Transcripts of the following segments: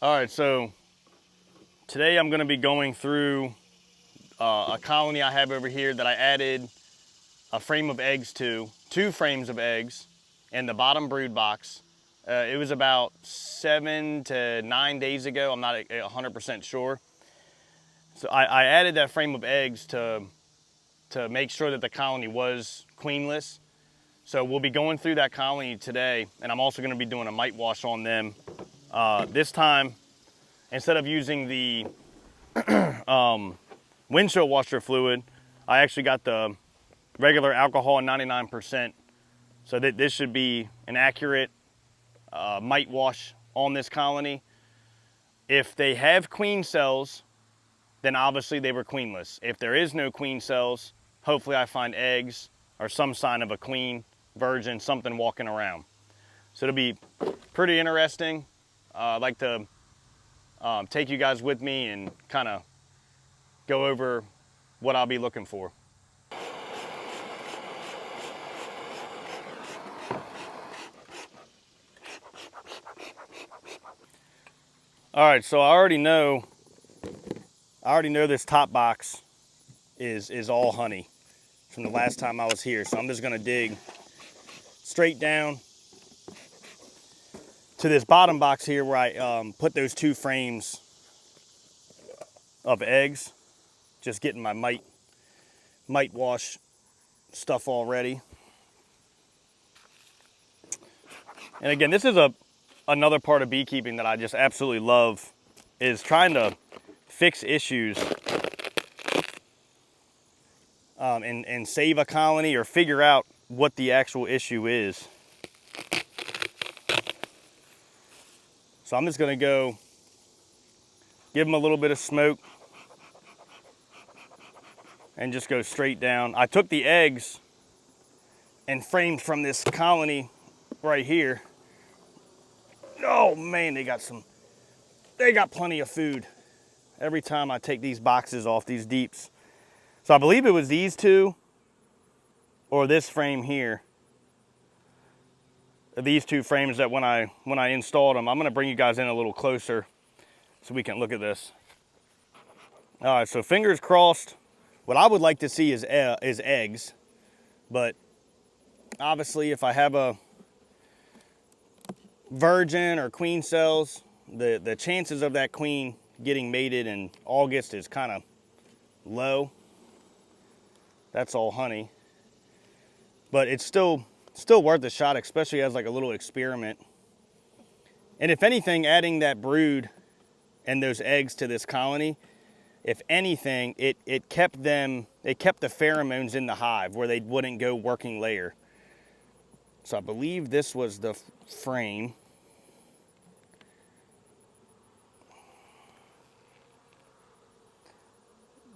All right, so today I'm gonna be going through a colony I have over here that I added a frame of eggs to, 2 frames of eggs in the bottom brood box. It was about 7 to 9 days ago. I'm not 100% sure. So I added that frame of eggs to make sure that the colony was queenless. So we'll be going through that colony today, and I'm also gonna be doing a mite wash on them. This time, instead of using the windshield washer fluid, I actually got the regular alcohol 99%. So that this should be an accurate mite wash on this colony. If they have queen cells, then obviously they were queenless. If there is no queen cells, hopefully I find eggs or some sign of a queen, virgin, something walking around. So it'll be pretty interesting. I'd like to take you guys with me and kind of go over what I'll be looking for. All right, so I already know this top box is all honey from the last time I was here. So I'm just gonna dig straight down to this bottom box here where I put those 2 frames of eggs. Just getting my mite wash stuff all ready. And again, this is another part of beekeeping that I just absolutely love, is trying to fix issues and save a colony or figure out what the actual issue is. So I'm just gonna go give them a little bit of smoke and just go straight down. I took the eggs and framed from this colony right here. Oh man, they got plenty of food every time I take these boxes off, these deeps. So I believe it was these 2 or this frame here. These 2 frames that when I installed them, I'm gonna bring you guys in a little closer so we can look at this. All right, so fingers crossed. What I would like to see is eggs, but obviously if I have a virgin or queen cells, the chances of that queen getting mated in August is kind of low. That's all honey, but it's still worth a shot, especially as like a little experiment. And if anything, adding that brood and those eggs to this colony, if anything, it kept the pheromones in the hive where they wouldn't go working layer. So I believe this was the frame.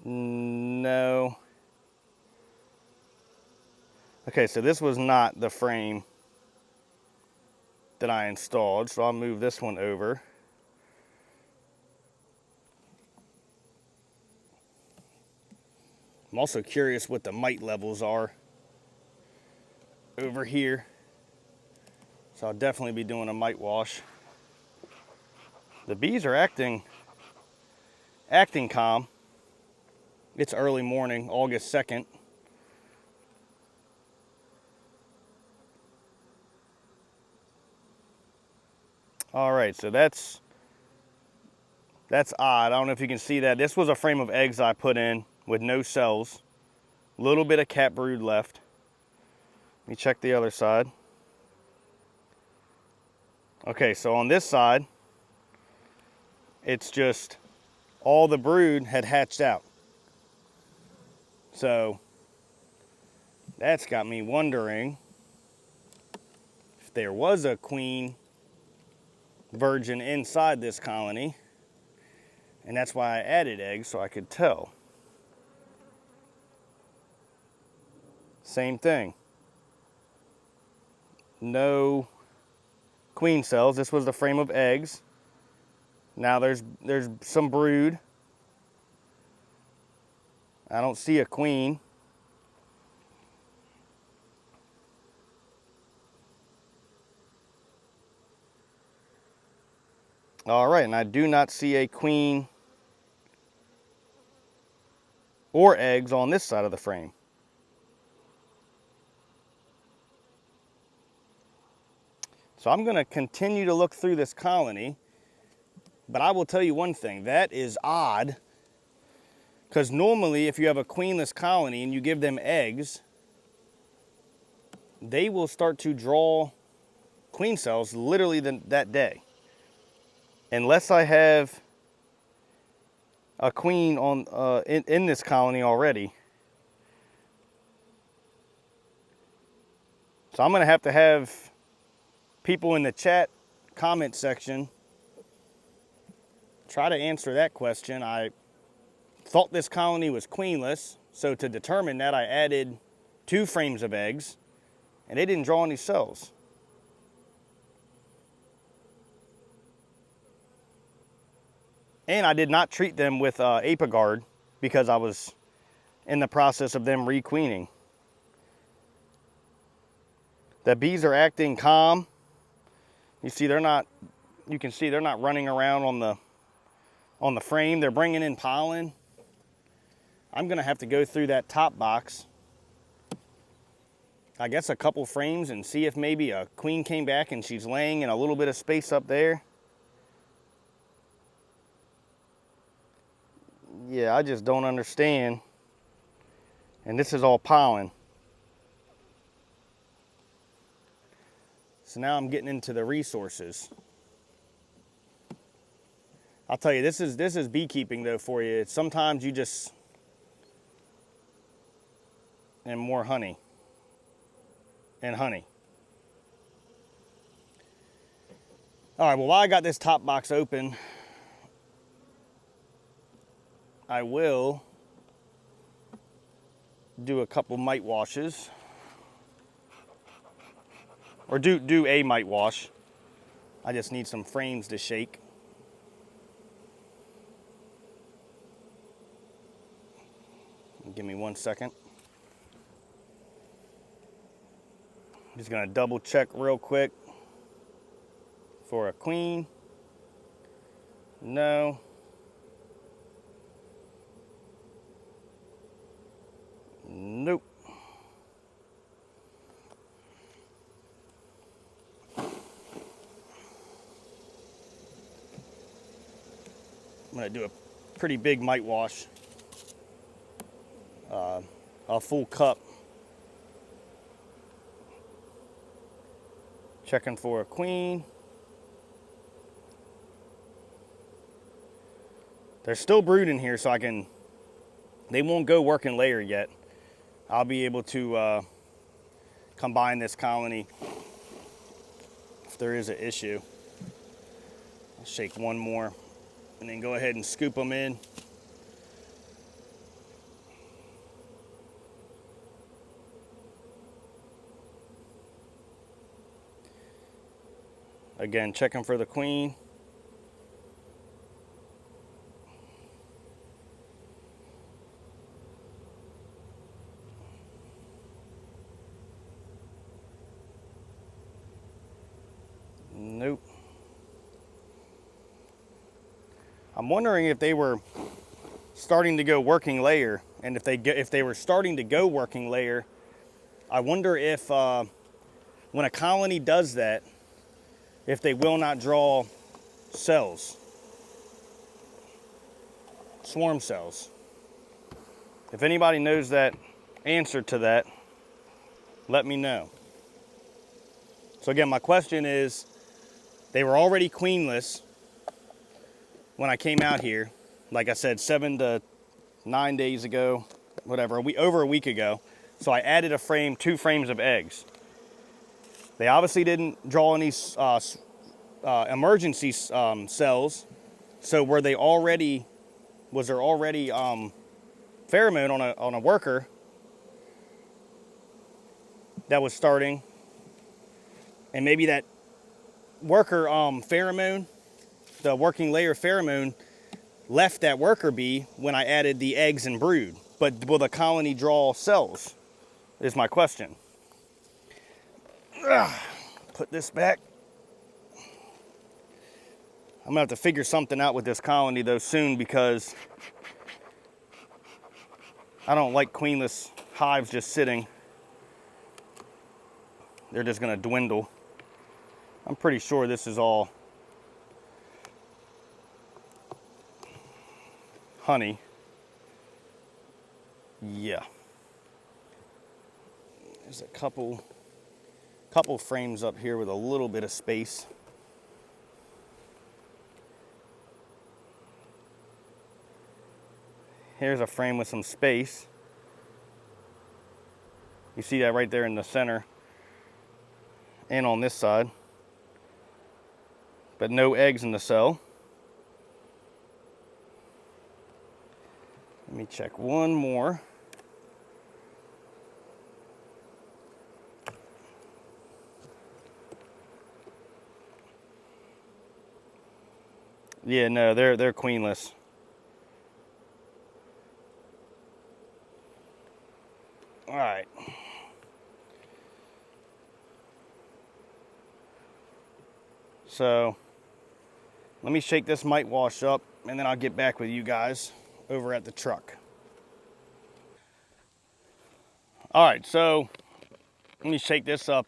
No. Okay, so this was not the frame that I installed, so I'll move this one over. I'm also curious what the mite levels are over here. So I'll definitely be doing a mite wash. The bees are acting calm. It's early morning, August 2nd. All right, so that's odd. I don't know if you can see that. This was a frame of eggs I put in with no cells. A little bit of cat brood left. Let me check the other side. Okay, so on this side, it's just all the brood had hatched out. So that's got me wondering if there was a queen virgin inside this colony, and that's why I added eggs, so I could tell. Same thing. No queen cells. This was the frame of eggs. Now there's some brood. I don't see a queen. All right, and I do not see a queen or eggs on this side of the frame. So I'm going to continue to look through this colony, but I will tell you one thing, that is odd, because normally if you have a queenless colony and you give them eggs, they will start to draw queen cells literally that day. Unless I have a queen on in this colony already. So I'm going to have people in the chat comment section try to answer that question. I thought this colony was queenless, so to determine that I added 2 frames of eggs, and they didn't draw any cells. And I did not treat them with Apiguard because I was in the process of them requeening. The bees are acting calm. You see, you can see they're not running around on the frame. They're bringing in pollen. I'm gonna have to go through that top box, I guess a couple frames, and see if maybe a queen came back and she's laying in a little bit of space up there. Yeah, I just don't understand. And this is all pollen. So now I'm getting into the resources. I'll tell you, this is beekeeping though for you. Sometimes you just, and more honey. And honey. All right, well, while I got this top box open, I will do a couple mite washes. Or do a mite wash. I just need some frames to shake. Give me 1 second. Just gonna double check real quick for a queen. No. Nope. I'm gonna do a pretty big mite wash. A full cup. Checking for a queen. They're still brooding here, so they won't go working layer yet. I'll be able to combine this colony if there is an issue. I'll shake one more and then go ahead and scoop them in. Again, checking for the queen. Nope. I'm wondering if they were starting to go working layer, and if they were starting to go working layer, I wonder if when a colony does that, if they will not draw cells, swarm cells. If anybody knows that answer to that, let me know. So again, my question is, they were already queenless when I came out here. Like I said, 7 to 9 days ago, whatever, over a week ago. So I added 2 frames of eggs. They obviously didn't draw any emergency cells. So was there already pheromone on a worker that was starting? And maybe that worker pheromone, the working layer pheromone, left that worker bee when I added the eggs and brood. But will the colony draw cells, is my question. Put this back. I'm gonna have to figure something out with this colony though soon, because I don't like queenless hives just sitting. They're just gonna dwindle. I'm pretty sure this is all honey. Yeah. There's a couple frames up here with a little bit of space. Here's a frame with some space. You see that right there in the center and on this side, but no eggs in the cell. Let me check one more. Yeah, no, they're queenless. All right. So let me shake this mite wash up, and then I'll get back with you guys over at the truck. All right, so let me shake this up.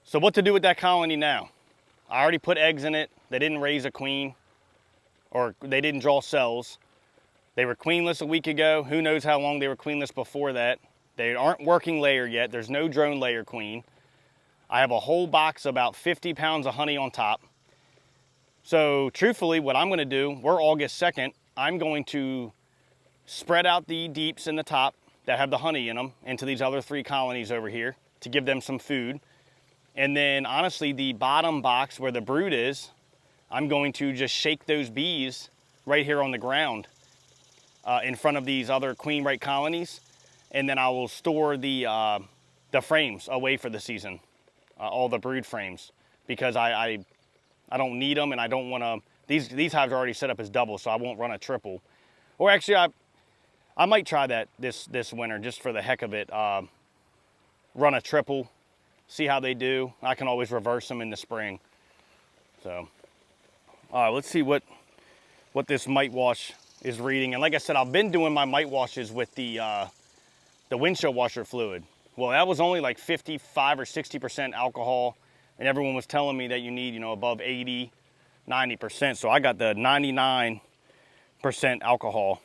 So what to do with that colony now? I already put eggs in it. They didn't raise a queen, or they didn't draw cells. They were queenless a week ago. Who knows how long they were queenless before that. They aren't working layer yet. There's no drone layer queen. I have a whole box, about 50 pounds of honey on top. So truthfully, what I'm gonna do, we're August 2nd, I'm going to spread out the deeps in the top that have the honey in them into these other 3 colonies over here to give them some food. And then honestly, the bottom box where the brood is, I'm going to just shake those bees right here on the ground in front of these other queen right colonies. And then I will store the frames away for the season, all the brood frames, because I don't need them, and I don't want to. These hives are already set up as double, so I won't run a triple. Or actually, I might try that this winter just for the heck of it. Run a triple, see how they do. I can always reverse them in the spring. So, all right, let's see what this mite wash is reading. And like I said, I've been doing my mite washes with the windshield washer fluid. Well, that was only like 55 or 60% alcohol, and everyone was telling me that you need, you know, above 80, 90%. So I got the 99% alcohol,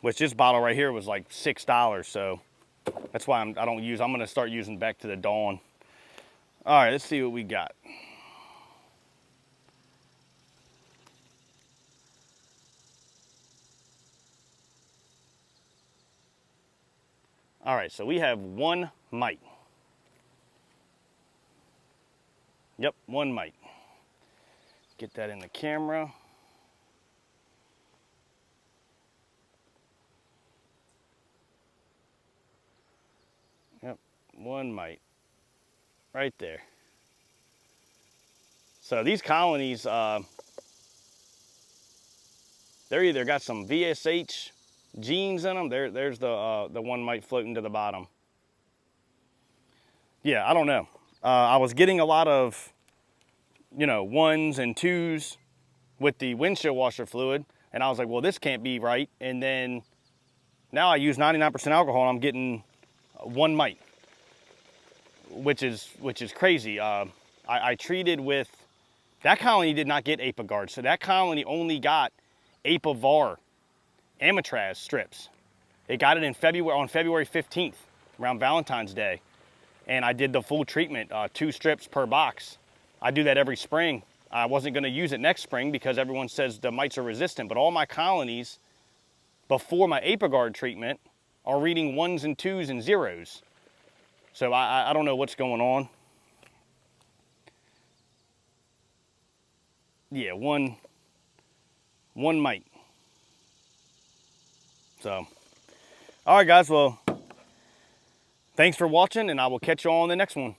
which this bottle right here was like $6. So that's why I'm gonna start using back to the Dawn. All right, let's see what we got. All right, so we have 1 mite. Yep, 1 mite. Get that in the camera. Yep, 1 mite. Right there. So these colonies, they're either got some VSH genes in them. There's the 1 mite floating to the bottom. Yeah, I don't know. I was getting a lot of, you know, 1s and 2s with the windshield washer fluid, and I was like, well, this can't be right. And then now I use 99% alcohol, and I'm getting 1 mite, which is crazy. I treated with, that colony did not get Apagard, so that colony only got Apavar Amatraz strips. It got it in February, on February 15th, around Valentine's Day. And I did the full treatment, 2 strips per box. I do that every spring. I wasn't gonna use it next spring because everyone says the mites are resistant, but all my colonies before my Apagard treatment are reading 1s and 2s and 0s. So I don't know what's going on. Yeah, one mite. So, all right, guys, well, thanks for watching, and I will catch you all on the next one.